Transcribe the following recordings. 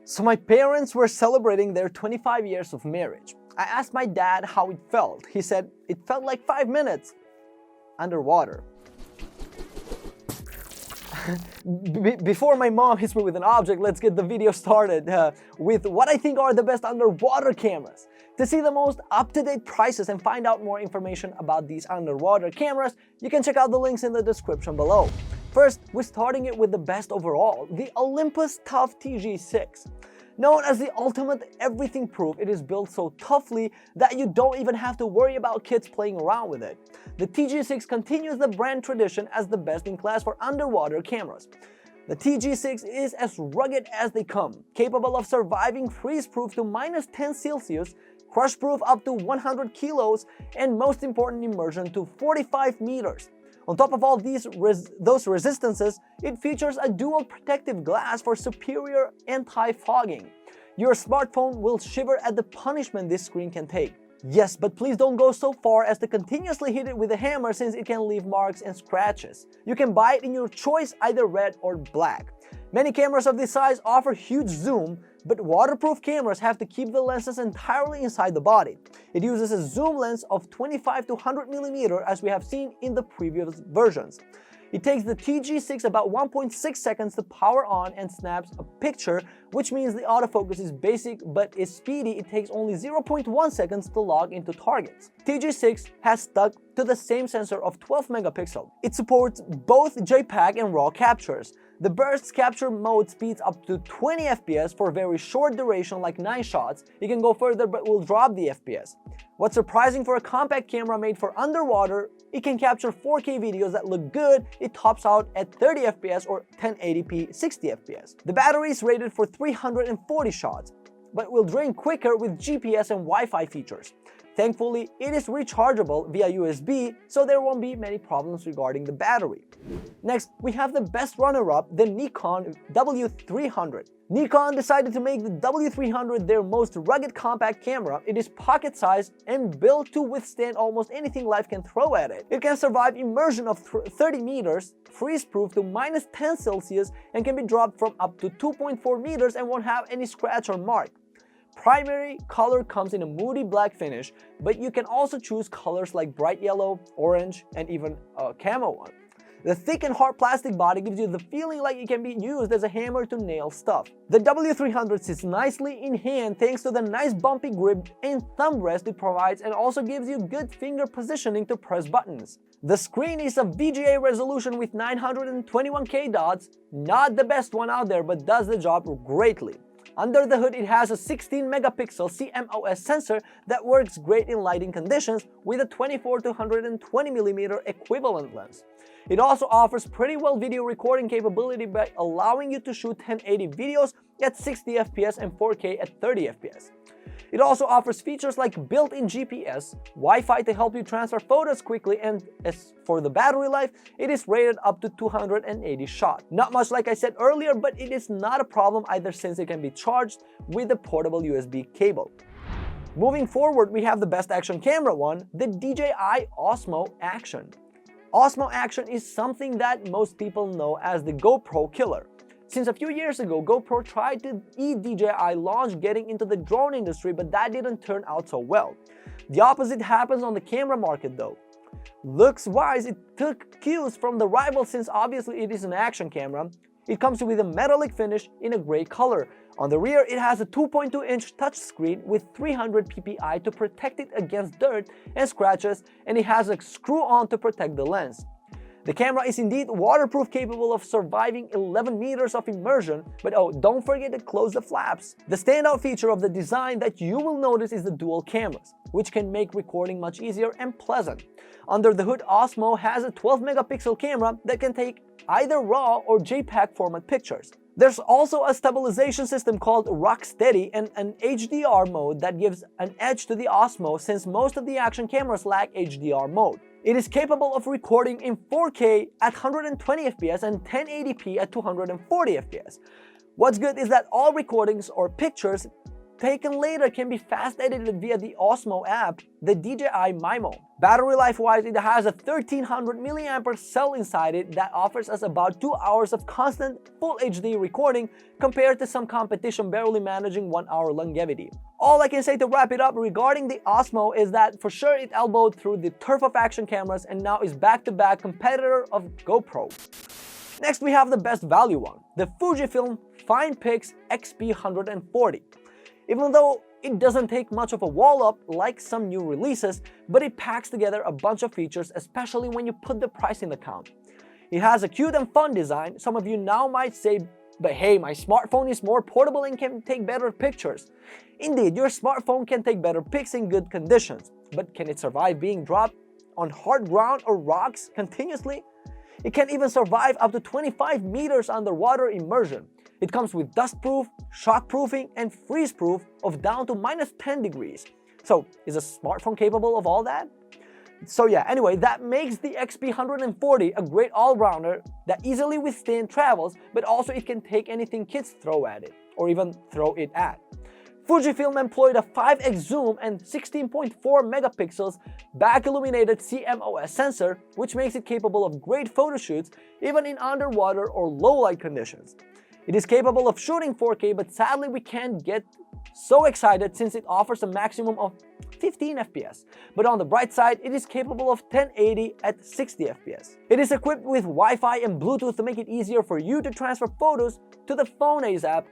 So my parents were celebrating their 25 years of marriage. I asked my dad how it felt. He said, it felt like 5 minutes underwater. Before my mom hits me with an object, let's get the video started with what I think are the best underwater cameras. To see the most up-to-date prices and find out more information about these underwater cameras, you can check out the links in the description below. First, we're starting it with the best overall, the Olympus Tough TG6. Known as the ultimate everything proof, it is built so toughly that you don't even have to worry about kids playing around with it. The TG6 continues the brand tradition as the best in class for underwater cameras. The TG6 is as rugged as they come, capable of surviving freeze-proof to -10°C, crush-proof up to 100 kilos, and most important, immersion to 45 meters. On top of all those resistances, it features a dual protective glass for superior anti-fogging. Your smartphone will shiver at the punishment this screen can take. Yes, but please don't go so far as to continuously hit it with a hammer, since it can leave marks and scratches. You can buy it in your choice, either red or black. Many cameras of this size offer huge zoom, but waterproof cameras have to keep the lenses entirely inside the body. It uses a zoom lens of 25 to 100mm, as we have seen in the previous versions. It takes the TG6 about 1.6 seconds to power on and snaps a picture, which means the autofocus is basic but is speedy. It takes only 0.1 seconds to log into targets. TG6 has stuck to the same sensor of 12 megapixel. It supports both JPEG and RAW captures. The burst capture mode speeds up to 20 FPS for very short duration like 9 shots. It can go further but will drop the FPS. What's surprising for a compact camera made for underwater, it can capture 4K videos that look good. It tops out at 30 FPS or 1080p 60 FPS. The battery is rated for 340 shots, but will drain quicker with GPS and Wi-Fi features. Thankfully, it is rechargeable via USB, so there won't be many problems regarding the battery. Next, we have the best runner-up, the Nikon W300. Nikon decided to make the W300 their most rugged compact camera. It is pocket-sized and built to withstand almost anything life can throw at it. It can survive immersion of 30 meters, freeze-proof to -10°C, and can be dropped from up to 2.4 meters and won't have any scratch or mark. Primary color comes in a moody black finish, but you can also choose colors like bright yellow, orange, and even a camo one. The thick and hard plastic body gives you the feeling like it can be used as a hammer to nail stuff. The W300 sits nicely in hand thanks to the nice bumpy grip and thumb rest it provides, and also gives you good finger positioning to press buttons. The screen is a VGA resolution with 921K dots, not the best one out there, but does the job greatly. Under the hood, it has a 16 megapixel CMOS sensor that works great in lighting conditions with a 24 to 120mm equivalent lens. It also offers pretty well video recording capability by allowing you to shoot 1080 videos at 60 FPS and 4K at 30 FPS. It also offers features like built-in GPS, Wi-Fi to help you transfer photos quickly, and as for the battery life, it is rated up to 280 shots. Not much like I said earlier, but it is not a problem either, since it can be charged with a portable USB cable. Moving forward, we have the best action camera one, the DJI Osmo Action. Osmo Action is something that most people know as the GoPro killer. Since a few years ago, GoPro tried to eat DJI launch getting into the drone industry, but that didn't turn out so well. The opposite happens on the camera market though. Looks-wise, it took cues from the rival, since obviously it is an action camera. It comes with a metallic finish in a gray color. On the rear, it has a 2.2-inch touchscreen with 300 ppi to protect it against dirt and scratches, and it has a screw-on to protect the lens. The camera is indeed waterproof, capable of surviving 11 meters of immersion, but oh, don't forget to close the flaps. The standout feature of the design that you will notice is the dual cameras, which can make recording much easier and pleasant. Under the hood, Osmo has a 12 megapixel camera that can take either RAW or JPEG format pictures. There's also a stabilization system called Rocksteady and an HDR mode that gives an edge to the Osmo, since most of the action cameras lack HDR mode. It is capable of recording in 4K at 120 FPS and 1080p at 240 FPS. What's good is that all recordings or pictures taken later can be fast edited via the Osmo app, the DJI Mimo. Battery life wise, it has a 1300 mAh cell inside it that offers us about 2 hours of constant full HD recording compared to some competition barely managing 1 hour longevity. All I can say to wrap it up regarding the Osmo is that for sure it elbowed through the turf of action cameras and now is back-to-back competitor of GoPro. Next we have the best value one, the Fujifilm FinePix XP140. Even though it doesn't take much of a wall up like some new releases, but it packs together a bunch of features, especially when you put the price in account. It has a cute and fun design. Some of you now might say, but hey, my smartphone is more portable and can take better pictures. Indeed, your smartphone can take better pics in good conditions, but can it survive being dropped on hard ground or rocks continuously? It can even survive up to 25 meters underwater immersion. It comes with dustproof, shockproofing, and freeze-proof of down to -10 degrees. So, is a smartphone capable of all that? So yeah, anyway, that makes the XP140 a great all-rounder that easily withstands travels, but also it can take anything kids throw at it, or even throw it at. Fujifilm employed a 5x zoom and 16.4 megapixels back-illuminated CMOS sensor, which makes it capable of great photo shoots even in underwater or low-light conditions. It is capable of shooting 4K, but sadly we can't get so excited since it offers a maximum of 15 FPS. But on the bright side, it is capable of 1080 at 60 FPS. It is equipped with Wi-Fi and Bluetooth to make it easier for you to transfer photos to the phone ASAP.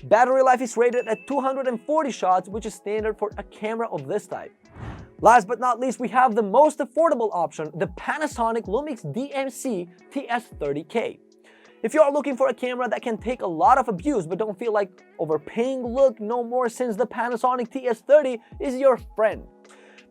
Battery life is rated at 240 shots, which is standard for a camera of this type. Last but not least, we have the most affordable option, the Panasonic Lumix DMC TS30K. If you are looking for a camera that can take a lot of abuse but don't feel like overpaying, look no more since the Panasonic TS30 is your friend.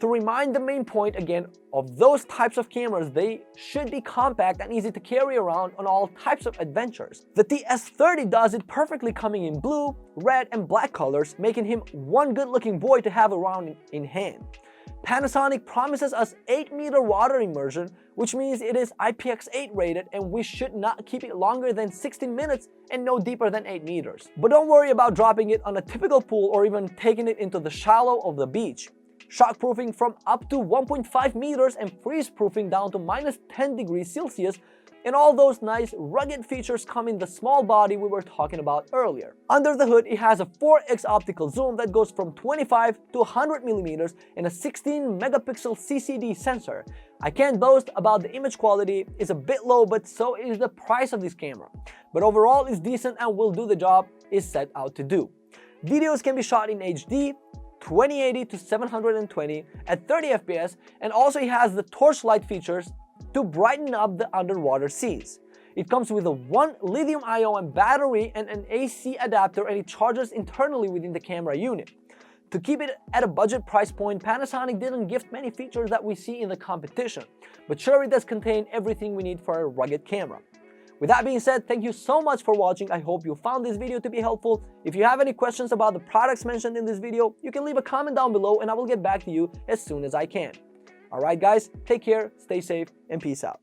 To remind the main point again of those types of cameras, they should be compact and easy to carry around on all types of adventures. The TS30 does it perfectly, coming in blue, red, and black colors, making him one good-looking boy to have around in hand. Panasonic promises us 8-meter water immersion, which means it is IPX8 rated and we should not keep it longer than 16 minutes and no deeper than 8 meters. But don't worry about dropping it on a typical pool or even taking it into the shallow of the beach. Shockproofing from up to 1.5 meters and freeze-proofing down to -10 degrees Celsius, and all those nice rugged features come in the small body we were talking about earlier. Under the hood, it has a 4x optical zoom that goes from 25 to 100 millimeters and a 16 megapixel CCD sensor. I can't boast about the image quality, it's a bit low, but so is the price of this camera. But overall it's decent and will do the job it's set out to do. Videos can be shot in HD, 2080 to 720 at 30 FPS, and also it has the torchlight features to brighten up the underwater scenes. It comes with a 1 lithium-ion battery and an AC adapter, and it charges internally within the camera unit. To keep it at a budget price point, Panasonic didn't gift many features that we see in the competition, but sure it does contain everything we need for a rugged camera. With that being said, thank you so much for watching. I hope you found this video to be helpful. If you have any questions about the products mentioned in this video, you can leave a comment down below and I will get back to you as soon as I can. Alright guys, take care, stay safe, and peace out.